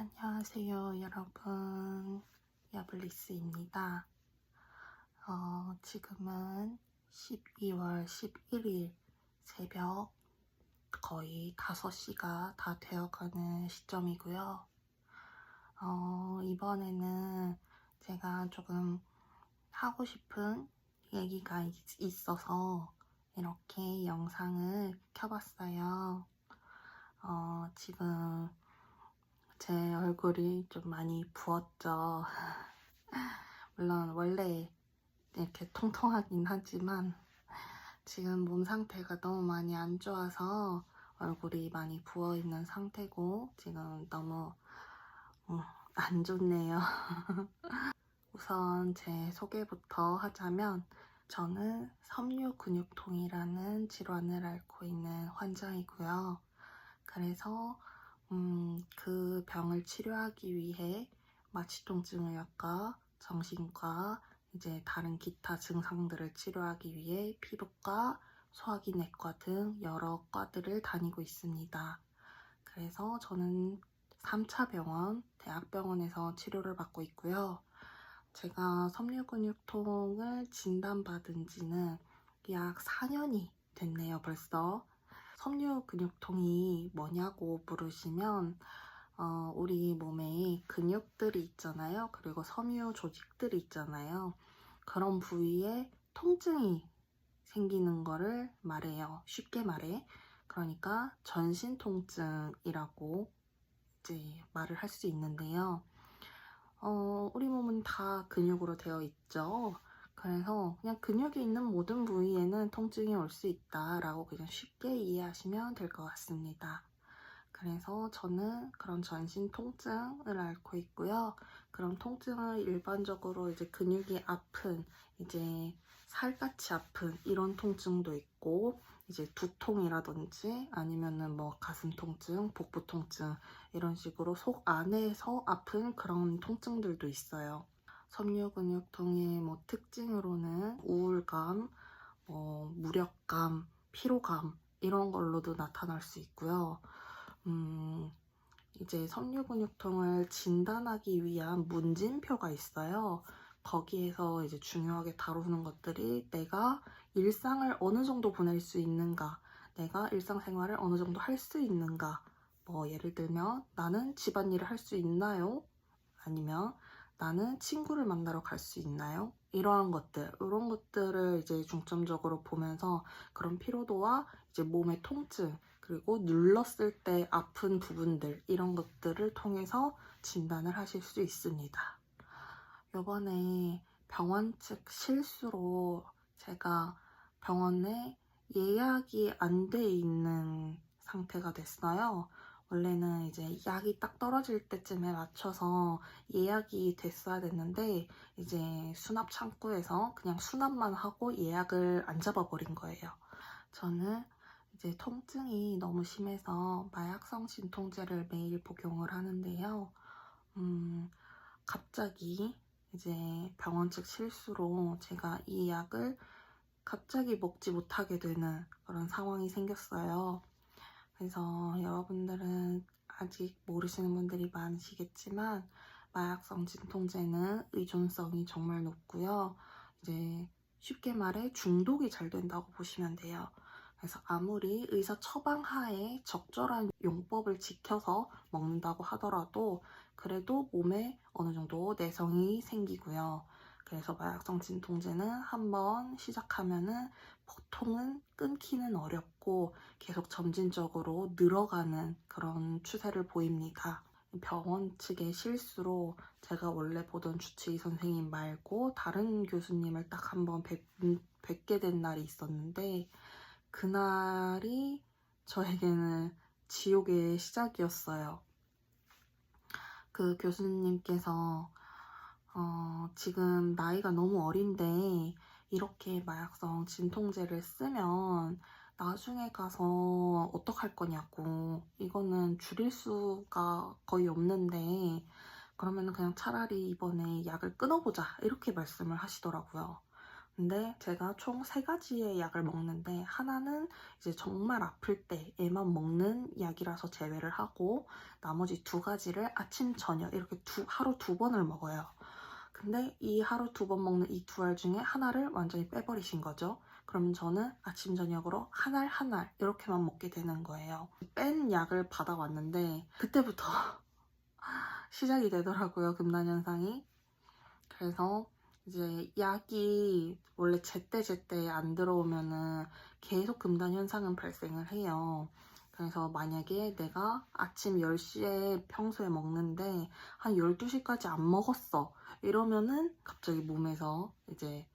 안녕하세요, 여러분. 야블리스입니다. 지금은 12월 11일 새벽 거의 5시가 다 되어가는 시점이고요. 이번에는 제가 조금 하고 싶은 얘기가 있어서 이렇게 영상을 켜봤어요. 지금 제 얼굴이 좀 많이 부었죠. 물론 원래 이렇게 통통하긴 하지만 지금 몸 상태가 너무 많이 안 좋아서 얼굴이 많이 부어있는 상태고 지금 너무 안 좋네요. 우선 제 소개부터 하자면 저는 섬유근육통이라는 질환을 앓고 있는 환자이고요. 그래서 그 병을 치료하기 위해 마취통증의학과, 정신과, 이제 다른 기타 증상들을 치료하기 위해 피부과, 소화기내과 등 여러 과들을 다니고 있습니다. 그래서 저는 3차 병원, 대학병원에서 치료를 받고 있고요. 제가 섬유근육통을 진단받은 지는 약 4년이 됐네요, 벌써. 섬유근육통이 뭐냐고 물으시면 우리 몸에 근육들이 있잖아요. 그리고 섬유 조직들이 있잖아요. 그런 부위에 통증이 생기는 거를 말해요. 쉽게 말해. 그러니까 전신 통증이라고 이제 말을 할 수 있는데요. 우리 몸은 다 근육으로 되어 있죠. 그래서 그냥 근육이 있는 모든 부위에는 통증이 올 수 있다라고 그냥 쉽게 이해하시면 될 것 같습니다. 그래서 저는 그런 전신 통증을 앓고 있고요. 그런 통증을 일반적으로 이제 근육이 아픈, 이제 살같이 아픈 이런 통증도 있고, 이제 두통이라든지 아니면은 뭐 가슴 통증, 복부 통증 이런 식으로 속 안에서 아픈 그런 통증들도 있어요. 섬유근육통의 뭐 특징으로는 우울감, 무력감, 피로감 이런 걸로도 나타날 수 있고요. 이제 섬유근육통을 진단하기 위한 문진표가 있어요. 거기에서 이제 중요하게 다루는 것들이 내가 일상을 어느 정도 보낼 수 있는가, 내가 일상생활을 어느 정도 할 수 있는가, 뭐 예를 들면 나는 집안일을 할 수 있나요? 아니면 나는 친구를 만나러 갈 수 있나요? 이러한 것들, 이런 것들을 이제 중점적으로 보면서 그런 피로도와 이제 몸의 통증, 그리고 눌렀을 때 아픈 부분들 이런 것들을 통해서 진단을 하실 수 있습니다. 이번에 병원 측 실수로 제가 병원에 예약이 안 돼 있는 상태가 됐어요. 원래는 이제 약이 딱 떨어질 때쯤에 맞춰서 예약이 됐어야 됐는데 이제 수납 창구에서 그냥 수납만 하고 예약을 안 잡아버린 거예요. 저는 이제 통증이 너무 심해서 마약성 진통제를 매일 복용을 하는데요. 갑자기 이제 병원 측 실수로 제가 이 약을 갑자기 먹지 못하게 되는 그런 상황이 생겼어요. 그래서 여러분들은 아직 모르시는 분들이 많으시겠지만 마약성 진통제는 의존성이 정말 높고요. 이제 쉽게 말해 중독이 잘 된다고 보시면 돼요. 그래서 아무리 의사 처방 하에 적절한 용법을 지켜서 먹는다고 하더라도 그래도 몸에 어느 정도 내성이 생기고요. 그래서 마약성 진통제는 한번 시작하면은 보통은 끊기는 어렵고 계속 점진적으로 늘어가는 그런 추세를 보입니다. 병원 측의 실수로 제가 원래 보던 주치의 선생님 말고 다른 교수님을 딱 한번 뵙게 된 날이 있었는데 그날이 저에게는 지옥의 시작이었어요. 그 교수님께서 지금 나이가 너무 어린데 이렇게 마약성 진통제를 쓰면 나중에 가서 어떡할 거냐고, 이거는 줄일 수가 거의 없는데 그러면 그냥 차라리 이번에 약을 끊어보자 이렇게 말씀을 하시더라고요. 근데 제가 총 3가지의 약을 먹는데 하나는 이제 정말 아플 때에만 먹는 약이라서 제외를 하고 나머지 2가지를 아침, 저녁 이렇게 하루 2번을 먹어요. 근데 이 하루 2번 먹는 이 2알 중에 하나를 완전히 빼버리신 거죠. 그럼 저는 아침, 저녁으로 한 알 한 알 이렇게만 먹게 되는 거예요. 뺀 약을 받아왔는데 그때부터 시작이 되더라고요, 금단 현상이. 그래서 이제 약이 원래 제때제때 안 들어오면은 계속 금단 현상은 발생을 해요. 그래서 만약에 내가 아침 10시에 평소에 먹는데 한 12시까지 안 먹었어. 이러면은 갑자기 몸에서 이제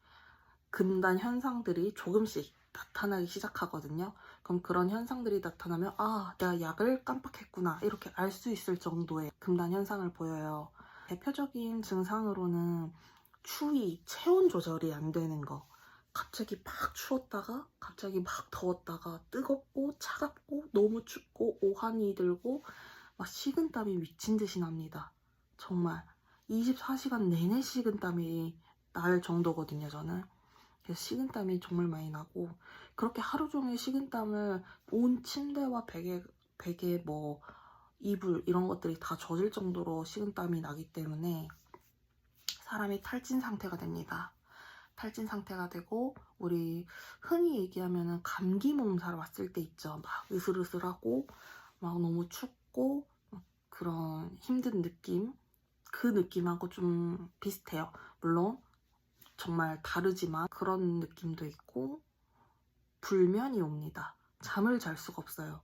금단 현상들이 조금씩 나타나기 시작하거든요. 그럼 그런 현상들이 나타나면 아, 내가 약을 깜빡했구나 이렇게 알 수 있을 정도의 금단 현상을 보여요. 대표적인 증상으로는 추위, 체온 조절이 안 되는 거. 갑자기 막 추웠다가 갑자기 막 더웠다가 뜨겁고 차갑고 너무 춥고 오한이 들고 막 식은땀이 미친 듯이 납니다. 정말 24시간 내내 식은땀이 날 정도거든요, 저는. 그래서 식은땀이 정말 많이 나고 그렇게 하루 종일 식은땀을 온 침대와 베개 뭐 이불 이런 것들이 다 젖을 정도로 식은땀이 나기 때문에 사람이 탈진 상태가 됩니다. 탈진 상태가 되고 우리 흔히 얘기하면은 감기 몸살 왔을 때 있죠. 막 으슬으슬하고 막 너무 춥고 그런 힘든 느낌 그 느낌하고 좀 비슷해요. 물론 정말 다르지만 그런 느낌도 있고 불면이 옵니다. 잠을 잘 수가 없어요.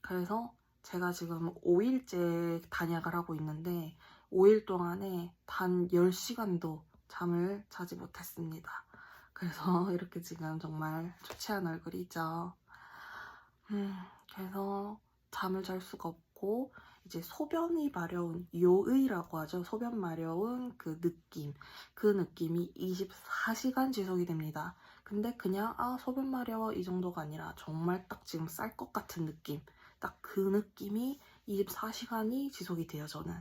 그래서 제가 지금 5일째 단약을 하고 있는데 5일 동안에 단 10시간도 잠을 자지 못했습니다. 그래서 이렇게 지금 정말 초췌한 얼굴이죠. 그래서 잠을 잘 수가 없고 이제 소변이 마려운 요의라고 하죠. 소변 마려운 그 느낌이 24시간 지속이 됩니다. 근데 그냥 아 소변 마려워 이 정도가 아니라 정말 딱 지금 쌀 것 같은 느낌 딱 그 느낌이 24시간이 지속이 돼요, 저는.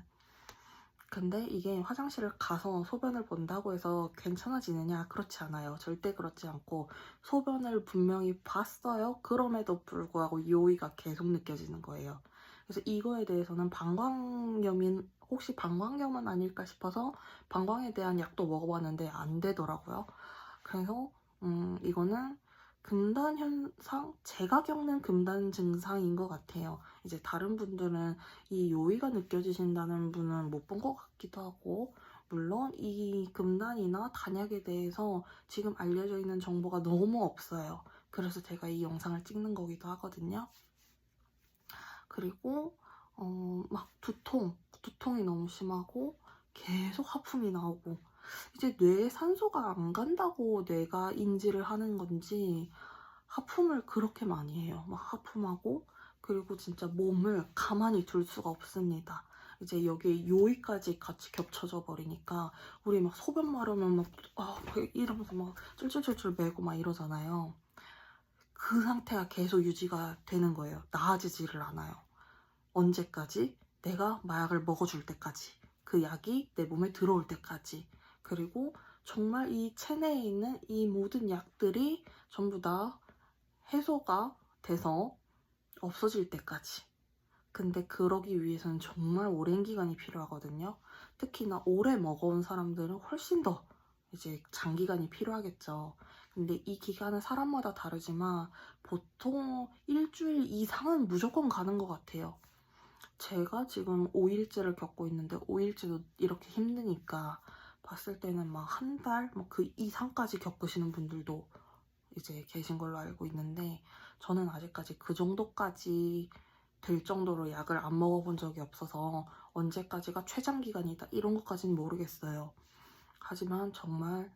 근데 이게 화장실을 가서 소변을 본다고 해서 괜찮아지느냐? 그렇지 않아요. 절대 그렇지 않고 소변을 분명히 봤어요. 그럼에도 불구하고 요의가 계속 느껴지는 거예요. 그래서 이거에 대해서는 혹시 방광염은 아닐까 싶어서 방광에 대한 약도 먹어봤는데 안 되더라고요. 그래서 이거는 금단 현상, 제가 겪는 금단 증상인 것 같아요. 이제 다른 분들은 이 요의가 느껴지신다는 분은 못 본 것 같기도 하고, 물론 이 금단이나 단약에 대해서 지금 알려져 있는 정보가 너무 없어요. 그래서 제가 이 영상을 찍는 거기도 하거든요. 그리고 막 두통이 너무 심하고 계속 하품이 나오고 이제 뇌에 산소가 안 간다고 뇌가 인지를 하는 건지 하품을 그렇게 많이 해요. 막 하품하고 그리고 진짜 몸을 가만히 둘 수가 없습니다. 이제 여기에 요의까지 같이 겹쳐져 버리니까 우리 막 소변 마르면 막 이러면서 막 쫄쫄쫄쫄 매고 막 이러잖아요. 그 상태가 계속 유지가 되는 거예요. 나아지지를 않아요. 언제까지? 내가 마약을 먹어줄 때까지. 그 약이 내 몸에 들어올 때까지. 그리고 정말 이 체내에 있는 이 모든 약들이 전부 다 해소가 돼서 없어질 때까지. 근데 그러기 위해서는 정말 오랜 기간이 필요하거든요. 특히나 오래 먹어온 사람들은 훨씬 더 이제 장기간이 필요하겠죠. 근데 이 기간은 사람마다 다르지만 보통 일주일 이상은 무조건 가는 것 같아요. 제가 지금 5일째를 겪고 있는데 5일째도 이렇게 힘드니까 봤을 때는 막 한 달, 뭐 그 이상까지 겪으시는 분들도 이제 계신 걸로 알고 있는데 저는 아직까지 그 정도까지 될 정도로 약을 안 먹어본 적이 없어서 언제까지가 최장기간이다 이런 것까지는 모르겠어요. 하지만 정말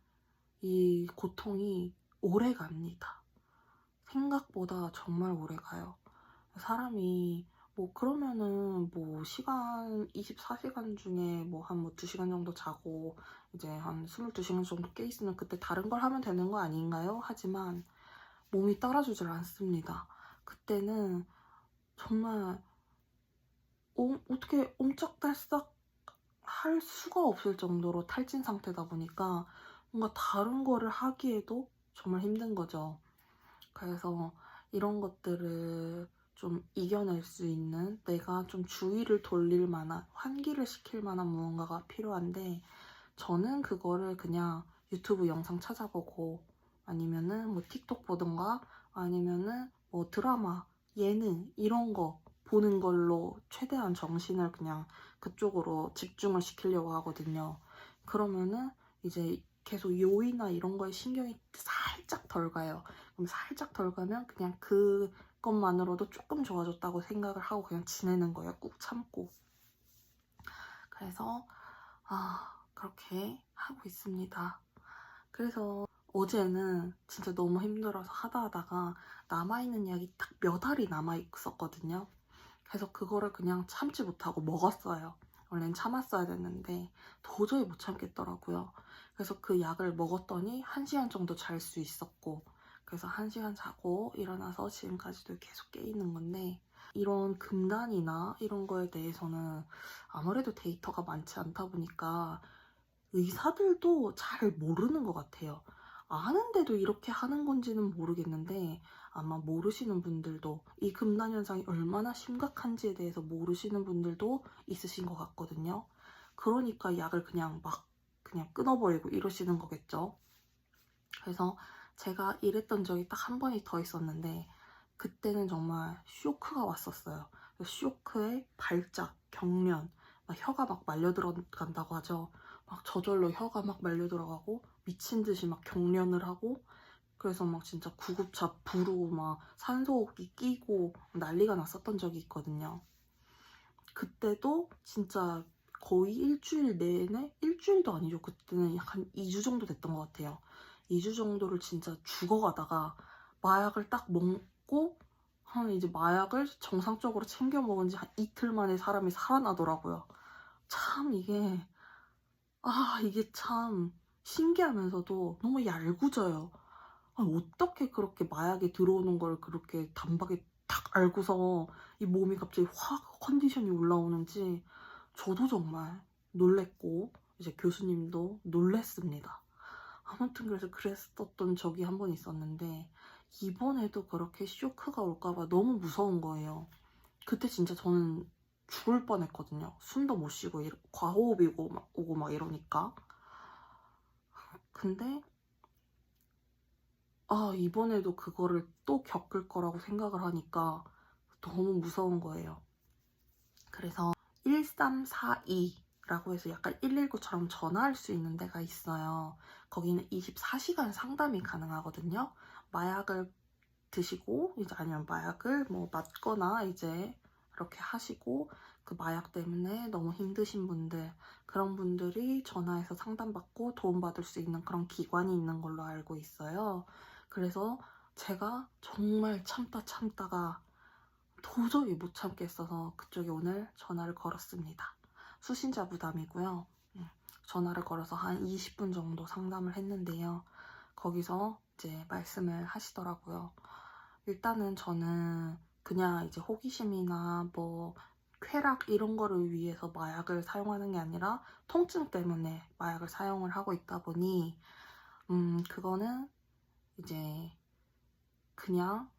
이 고통이 오래 갑니다. 생각보다 정말 오래 가요. 사람이 뭐 그러면은 뭐 시간 24시간 중에 뭐 한 2시간 정도 자고 이제 한 22시간 정도 깨 있으면 그때 다른 걸 하면 되는 거 아닌가요? 하지만 몸이 따라주질 않습니다. 그때는 정말 어떻게 옴짝달싹 할 수가 없을 정도로 탈진 상태다 보니까 뭔가 다른 거를 하기에도 정말 힘든 거죠. 그래서 이런 것들을 좀 이겨낼 수 있는, 내가 좀 주의를 돌릴 만한, 환기를 시킬 만한 무언가가 필요한데, 저는 그거를 그냥 유튜브 영상 찾아보고 아니면은 뭐 틱톡 보던가 아니면은 뭐 드라마, 예능 이런 거 보는 걸로 최대한 정신을 그냥 그쪽으로 집중을 시키려고 하거든요. 그러면은 이제 계속 요이나 이런 거에 신경이 살짝 덜 가요. 그럼 살짝 덜 가면 그냥 그것만으로도 조금 좋아졌다고 생각을 하고 그냥 지내는 거예요. 꾹 참고. 그래서 그렇게 하고 있습니다. 그래서 어제는 진짜 너무 힘들어서 하다가 남아있는 약이 딱 몇 알이 남아있었거든요. 그래서 그거를 그냥 참지 못하고 먹었어요. 원래는 참았어야 됐는데 도저히 못 참겠더라고요. 그래서 그 약을 먹었더니 1시간 정도 잘 수 있었고, 그래서 1시간 자고 일어나서 지금까지도 계속 깨 있는 건데, 이런 금단이나 이런 거에 대해서는 아무래도 데이터가 많지 않다 보니까 의사들도 잘 모르는 것 같아요. 아는데도 이렇게 하는 건지는 모르겠는데, 아마 모르시는 분들도, 이 금단 현상이 얼마나 심각한지에 대해서 모르시는 분들도 있으신 것 같거든요. 그러니까 약을 그냥 끊어버리고 이러시는 거겠죠. 그래서 제가 이랬던 적이 딱 한 번이 더 있었는데, 그때는 정말 쇼크가 왔었어요. 쇼크에 발작, 경련, 막 혀가 막 말려 들어간다고 하죠. 막 저절로 혀가 막 말려 들어가고 미친 듯이 막 경련을 하고, 그래서 막 진짜 구급차 부르고 막 산소호흡기 끼고 난리가 났었던 적이 있거든요. 그때도 진짜 거의 일주일 내내, 일주일도 아니죠. 그때는 한 2주 정도 됐던 것 같아요. 2주 정도를 진짜 죽어가다가 마약을 딱 먹고, 한 이제 마약을 정상적으로 챙겨 먹은 지 한 이틀 만에 사람이 살아나더라고요. 참 이게 참 신기하면서도 너무 얄궂어요. 어떻게 그렇게 마약이 들어오는 걸 그렇게 단박에 딱 알고서 이 몸이 갑자기 확 컨디션이 올라오는지 저도 정말 놀랬고, 이제 교수님도 놀랬습니다. 아무튼 그래서 그랬었던 적이 한 번 있었는데, 이번에도 그렇게 쇼크가 올까봐 너무 무서운 거예요. 그때 진짜 저는 죽을 뻔했거든요. 숨도 못 쉬고 과호흡이고 막 오고 막 이러니까. 근데 이번에도 그거를 또 겪을 거라고 생각을 하니까 너무 무서운 거예요. 그래서 1342라고 해서 약간 119처럼 전화할 수 있는 데가 있어요. 거기는 24시간 상담이 가능하거든요. 마약을 드시고 이제 아니면 마약을 뭐 맞거나 이제 이렇게 하시고 그 마약 때문에 너무 힘드신 분들, 그런 분들이 전화해서 상담받고 도움받을 수 있는 그런 기관이 있는 걸로 알고 있어요. 그래서 제가 정말 참다가 도저히 못 참겠어서 그쪽에 오늘 전화를 걸었습니다. 수신자 부담이고요. 전화를 걸어서 한 20분 정도 상담을 했는데요. 거기서 이제 말씀을 하시더라고요. 일단은 저는 그냥 이제 호기심이나 뭐 쾌락 이런 거를 위해서 마약을 사용하는 게 아니라 통증 때문에 마약을 사용을 하고 있다 보니 그거는 이제 그냥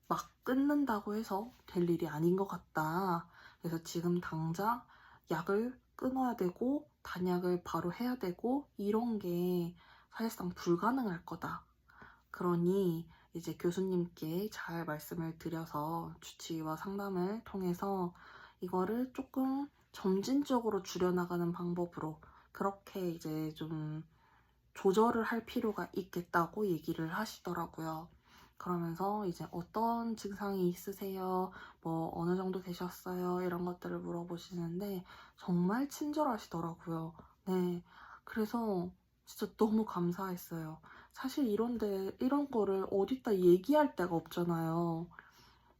막 끊는다고 해서 될 일이 아닌 것 같다. 그래서 지금 당장 약을 끊어야 되고 단약을 바로 해야 되고 이런 게 사실상 불가능할 거다. 그러니 이제 교수님께 잘 말씀을 드려서 주치의와 상담을 통해서 이거를 조금 점진적으로 줄여나가는 방법으로 그렇게 이제 좀 조절을 할 필요가 있겠다고 얘기를 하시더라고요. 그러면서 이제 어떤 증상이 있으세요? 뭐 어느 정도 되셨어요? 이런 것들을 물어보시는데 정말 친절하시더라고요. 네. 그래서 진짜 너무 감사했어요. 사실 이런 거를 어디다 얘기할 데가 없잖아요.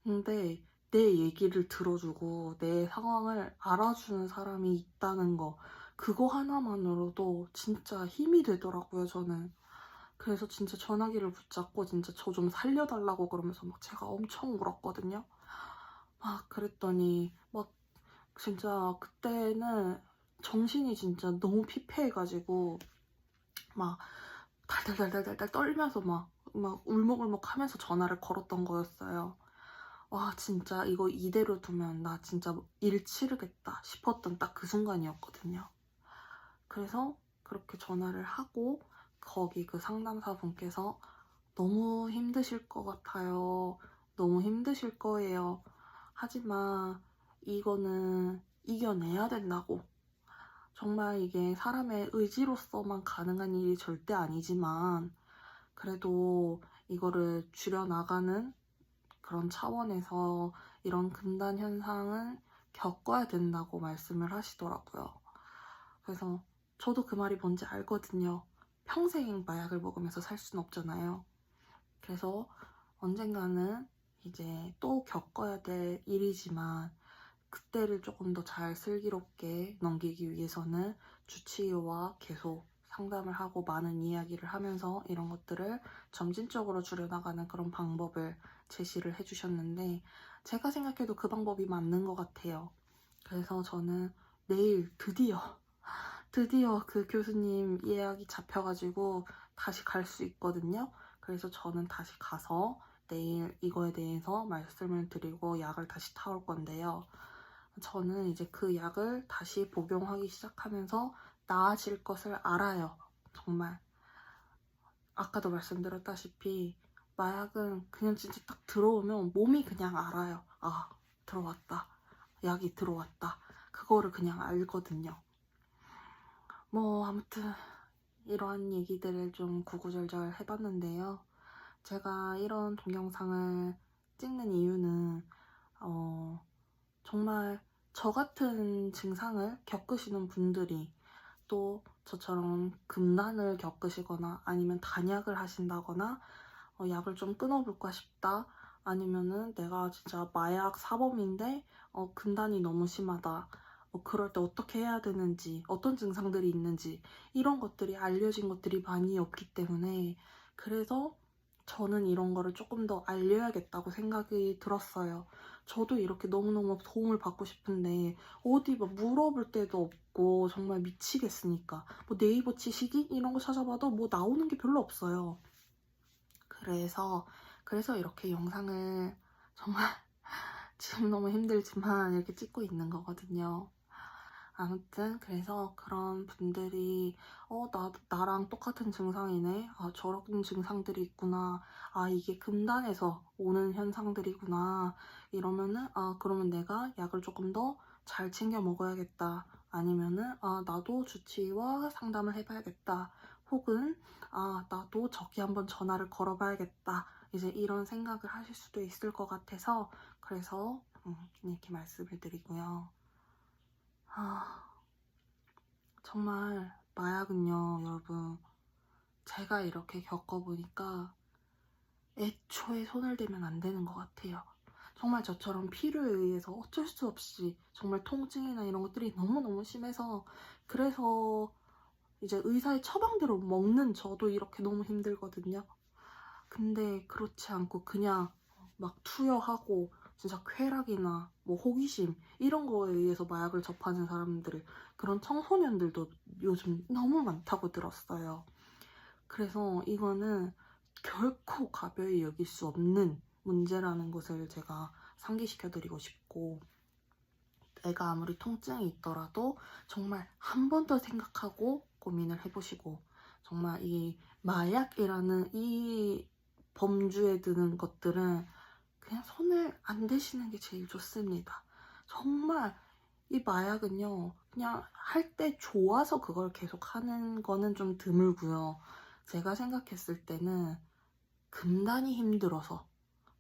근데 내 얘기를 들어주고 내 상황을 알아주는 사람이 있다는 거, 그거 하나만으로도 진짜 힘이 되더라고요, 저는. 그래서 진짜 전화기를 붙잡고 진짜 저 좀 살려달라고 그러면서 막 제가 엄청 울었거든요. 막 그랬더니 막 진짜 그때는 정신이 진짜 너무 피폐해가지고 막 달달달달달달 떨면서 막 울먹울먹 하면서 전화를 걸었던 거였어요. 와, 진짜 이거 이대로 두면 나 진짜 일 치르겠다 싶었던 딱 그 순간이었거든요. 그래서 그렇게 전화를 하고 거기 그 상담사분께서 너무 힘드실 것 같아요. 너무 힘드실 거예요. 하지만 이거는 이겨내야 된다고. 정말 이게 사람의 의지로서만 가능한 일이 절대 아니지만 그래도 이거를 줄여나가는 그런 차원에서 이런 금단 현상은 겪어야 된다고 말씀을 하시더라고요. 그래서 저도 그 말이 뭔지 알거든요. 평생 마약을 먹으면서 살 수는 없잖아요. 그래서 언젠가는 이제 또 겪어야 될 일이지만 그때를 조금 더 잘 슬기롭게 넘기기 위해서는 주치의와 계속 상담을 하고 많은 이야기를 하면서 이런 것들을 점진적으로 줄여나가는 그런 방법을 제시를 해주셨는데 제가 생각해도 그 방법이 맞는 것 같아요. 그래서 저는 내일 드디어 그 교수님 예약이 잡혀가지고 다시 갈 수 있거든요. 그래서 저는 다시 가서 내일 이거에 대해서 말씀을 드리고 약을 다시 타올 건데요. 저는 이제 그 약을 다시 복용하기 시작하면서 나아질 것을 알아요. 정말. 아까도 말씀드렸다시피 마약은 그냥 진짜 딱 들어오면 몸이 그냥 알아요. 아, 들어왔다. 약이 들어왔다. 그거를 그냥 알거든요. 뭐 아무튼 이러한 얘기들을 좀 구구절절 해봤는데요. 제가 이런 동영상을 찍는 이유는 정말 저 같은 증상을 겪으시는 분들이 또 저처럼 금단을 겪으시거나 아니면 단약을 하신다거나 약을 좀 끊어볼까 싶다 아니면은 내가 진짜 마약 사범인데 금단이 너무 심하다 그럴 때 어떻게 해야 되는지 어떤 증상들이 있는지 이런 것들이 알려진 것들이 많이 없기 때문에 그래서 저는 이런 거를 조금 더 알려야겠다고 생각이 들었어요. 저도 이렇게 너무너무 도움을 받고 싶은데 어디 막 물어볼 데도 없고 정말 미치겠으니까 뭐 네이버 지식인 이런 거 찾아봐도 뭐 나오는 게 별로 없어요. 그래서 이렇게 영상을 정말 지금 너무 힘들지만 이렇게 찍고 있는 거거든요. 아무튼 그래서 그런 분들이 나랑 똑같은 증상이네. 아, 저런 증상들이 있구나. 아, 이게 금단에서 오는 현상들이구나. 이러면은 그러면 내가 약을 조금 더 잘 챙겨 먹어야겠다. 아니면은 나도 주치의와 상담을 해봐야겠다. 혹은 나도 저기 한번 전화를 걸어봐야겠다. 이제 이런 생각을 하실 수도 있을 것 같아서 그래서 이렇게 말씀을 드리고요. 정말 마약은요, 여러분. 제가 이렇게 겪어보니까 애초에 손을 대면 안 되는 것 같아요. 정말 저처럼 필요에 의해서 어쩔 수 없이 정말 통증이나 이런 것들이 너무너무 심해서 그래서 이제 의사의 처방대로 먹는 저도 이렇게 너무 힘들거든요. 근데 그렇지 않고 그냥 막 투여하고 진짜 쾌락이나 뭐 호기심 이런 거에 의해서 마약을 접하는 사람들 그런 청소년들도 요즘 너무 많다고 들었어요. 그래서 이거는 결코 가벼이 여길 수 없는 문제라는 것을 제가 상기시켜드리고 싶고 내가 아무리 통증이 있더라도 정말 한 번 더 생각하고 고민을 해보시고 정말 이 마약이라는 이 범주에 드는 것들은 그냥 손을 안 대시는 게 제일 좋습니다. 정말 이 마약은요 그냥 할 때 좋아서 그걸 계속 하는 거는 좀 드물고요. 제가 생각했을 때는 금단이 힘들어서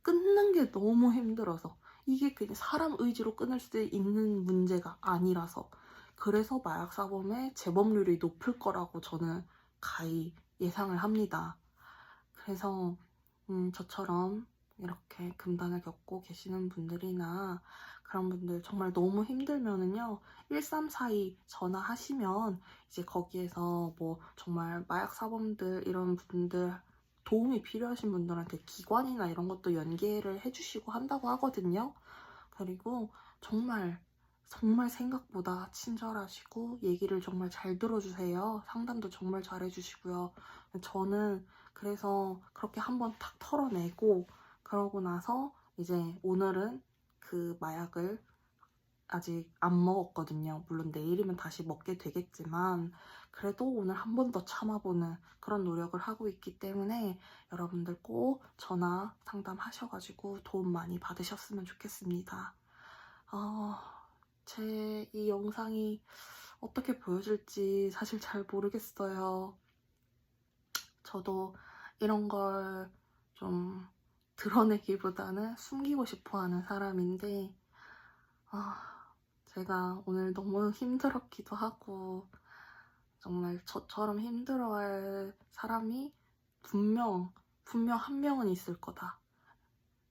끊는 게 너무 힘들어서 이게 그냥 사람 의지로 끊을 수 있는 문제가 아니라서 그래서 마약 사범의 재범률이 높을 거라고 저는 가히 예상을 합니다. 그래서 저처럼 이렇게 금단을 겪고 계시는 분들이나 그런 분들 정말 너무 힘들면은요 1342 전화하시면 이제 거기에서 뭐 정말 마약 사범들 이런 분들 도움이 필요하신 분들한테 기관이나 이런 것도 연계를 해주시고 한다고 하거든요. 그리고 정말 정말 생각보다 친절하시고 얘기를 정말 잘 들어주세요. 상담도 정말 잘해주시고요. 저는 그래서 그렇게 한번 탁 털어내고 그러고 나서 이제 오늘은 그 마약을 아직 안 먹었거든요. 물론 내일이면 다시 먹게 되겠지만 그래도 오늘 한 번 더 참아보는 그런 노력을 하고 있기 때문에 여러분들 꼭 전화 상담하셔가지고 도움 많이 받으셨으면 좋겠습니다. 제 이 영상이 어떻게 보여질지 사실 잘 모르겠어요. 저도 이런 걸 좀 드러내기보다는 숨기고 싶어 하는 사람인데, 제가 오늘 너무 힘들었기도 하고, 정말 저처럼 힘들어할 사람이 분명 한 명은 있을 거다.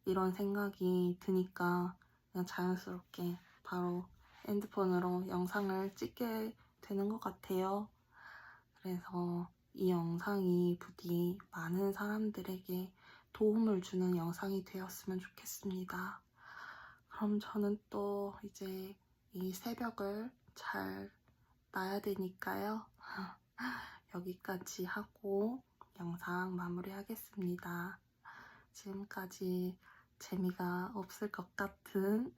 이런 생각이 드니까 그냥 자연스럽게 바로 핸드폰으로 영상을 찍게 되는 것 같아요. 그래서 이 영상이 부디 많은 사람들에게 도움을 주는 영상이 되었으면 좋겠습니다. 그럼 저는 또 이제 이 새벽을 잘 놔야 되니까요. 여기까지 하고 영상 마무리하겠습니다. 지금까지 재미가 없을 것 같은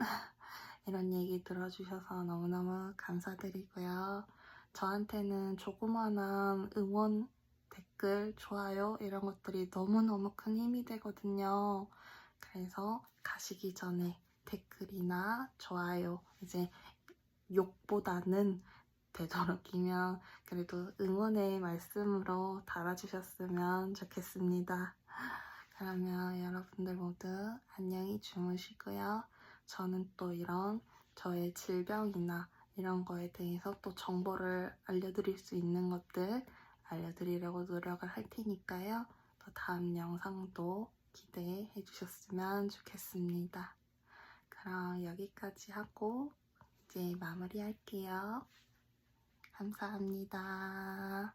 이런 얘기 들어주셔서 너무너무 감사드리고요. 저한테는 조그만한 응원, 댓글, 좋아요 이런 것들이 너무너무 큰 힘이 되거든요. 그래서 가시기 전에 댓글이나 좋아요, 이제 욕보다는 되도록이면 그래도 응원의 말씀으로 달아주셨으면 좋겠습니다. 그러면 여러분들 모두 안녕히 주무시고요. 저는 또 이런 저의 질병이나 이런 거에 대해서 또 정보를 알려드릴 수 있는 것들 알려드리려고 노력을 할 테니까요. 또 다음 영상도 기대해 주셨으면 좋겠습니다. 그럼 여기까지 하고 이제 마무리할게요. 감사합니다.